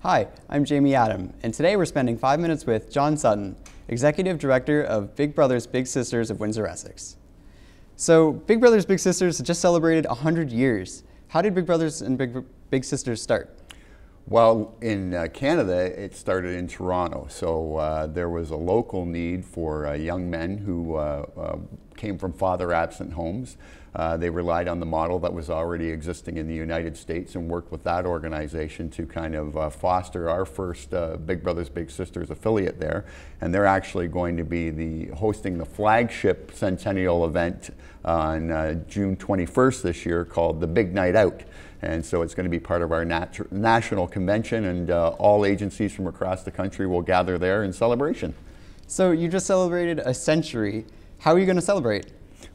Hi, I'm Jamie Adam, and today we're spending 5 minutes with John Sutton, Executive Director of Big Brothers Big Sisters of Windsor-Essex. So, Big Brothers Big Sisters just celebrated 100 years. How did Big Brothers and Big Sisters start? Well, in Canada, it started in Toronto. So there was a local need for young men who came from father-absent homes. They relied on the model that was already existing in the United States and worked with that organization to kind of foster our first Big Brothers Big Sisters affiliate there. And they're actually going to be hosting the flagship Centennial event on June 21st this year called the Big Night Out. And so it's going to be part of our national convention, and all agencies from across the country will gather there in celebration. So you just celebrated a century. How are you going to celebrate?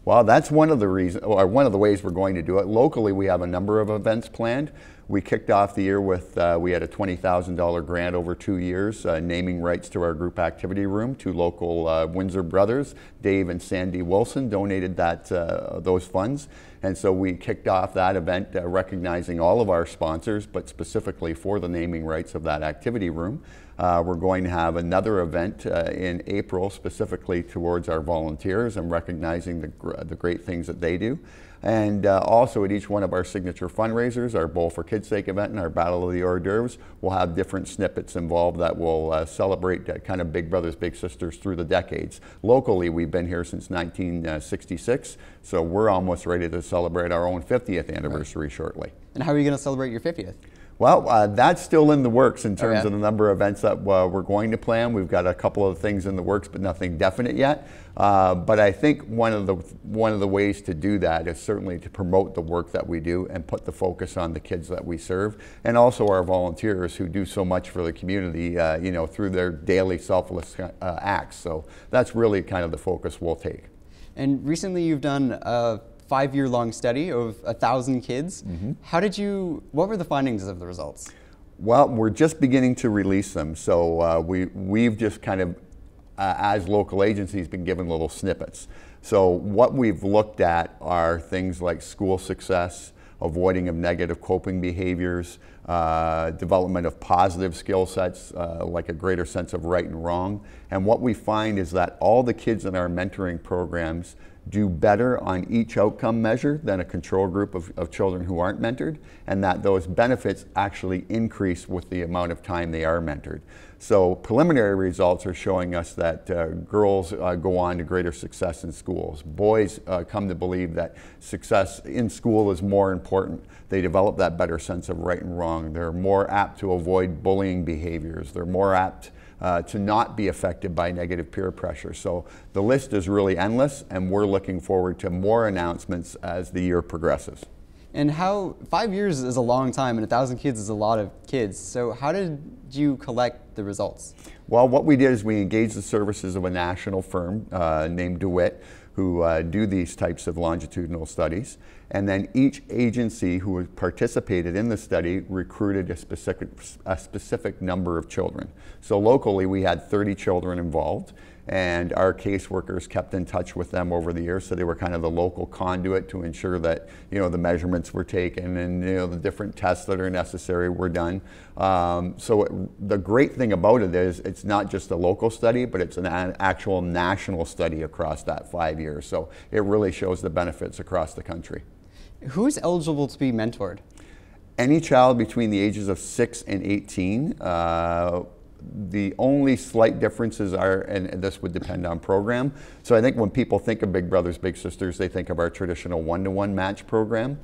Well, that's one of the ways we're going to do it. Locally, we have a number of events planned. We kicked off the year with, we had a $20,000 grant over 2 years, naming rights to our group activity room. Two local Windsor brothers, Dave and Sandy Wilson, donated those funds. And so we kicked off that event recognizing all of our sponsors, but specifically for the naming rights of that activity room. We're going to have another event in April specifically towards our volunteers and recognizing the great things that they do. And also at each one of our signature fundraisers, our Bowl for Kids' Sake event and our Battle of the Hors d'oeuvres, we'll have different snippets involved that will celebrate kind of Big Brothers Big Sisters through the decades. Locally, we've been here since 1966, so we're almost ready to celebrate our own 50th anniversary shortly. And how are you going to celebrate your 50th? Well, that's still in the works in terms of the number of events that we're going to plan. We've got a couple of things in the works, but nothing definite yet. But I think one of the ways to do that is certainly to promote the work that we do and put the focus on the kids that we serve, and also our volunteers who do so much for the community, you know, through their daily selfless acts. So that's really kind of the focus we'll take. And recently you've done a 5-year-long study of 1,000 kids. Mm-hmm. What were the findings of the results? Well, we're just beginning to release them. So we've just kind of, as local agencies, been given little snippets. So what we've looked at are things like school success, avoiding of negative coping behaviors, development of positive skill sets, like a greater sense of right and wrong. And what we find is that all the kids in our mentoring programs do better on each outcome measure than a control group of children who aren't mentored, and that those benefits actually increase with the amount of time they are mentored. So preliminary results are showing us that girls go on to greater success in schools. Boys come to believe that success in school is more important. They develop that better sense of right and wrong. They're more apt to avoid bullying behaviors. They're more apt to not be affected by negative peer pressure. So the list is really endless, and we're looking forward to more announcements as the year progresses. And 5 years is a long time, and 1,000 kids is a lot of kids. So how did you collect the results? Well, what we did is we engaged the services of a national firm named DeWitt, who do these types of longitudinal studies. And then each agency who participated in the study recruited a specific number of children. So locally, we had 30 children involved, and our caseworkers kept in touch with them over the years, so they were kind of the local conduit to ensure that, you know, the measurements were taken and, you know, the different tests that are necessary were done. The great thing about it is it's not just a local study, but it's an actual national study across that 5 years. So it really shows the benefits across the country. Who's eligible to be mentored? Any child between the ages of 6 and 18. The only slight differences are, and this would depend on program. So I think when people think of Big Brothers Big Sisters, they think of our traditional one-to-one match program.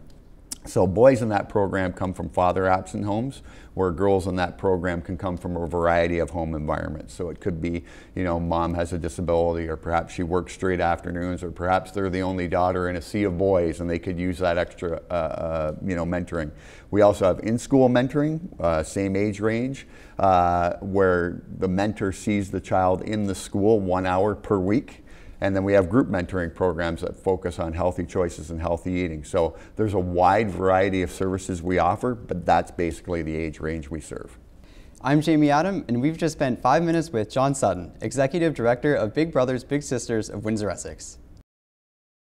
So boys in that program come from father-absent homes, where girls in that program can come from a variety of home environments. So it could be, you know, mom has a disability, or perhaps she works straight afternoons, or perhaps they're the only daughter in a sea of boys and they could use that extra, you know, mentoring. We also have in-school mentoring, same age range, where the mentor sees the child in the school 1 hour per week. And then we have group mentoring programs that focus on healthy choices and healthy eating. So there's a wide variety of services we offer, but that's basically the age range we serve. I'm Jamie Adam, and we've just spent 5 minutes with John Sutton, Executive Director of Big Brothers Big Sisters of Windsor-Essex.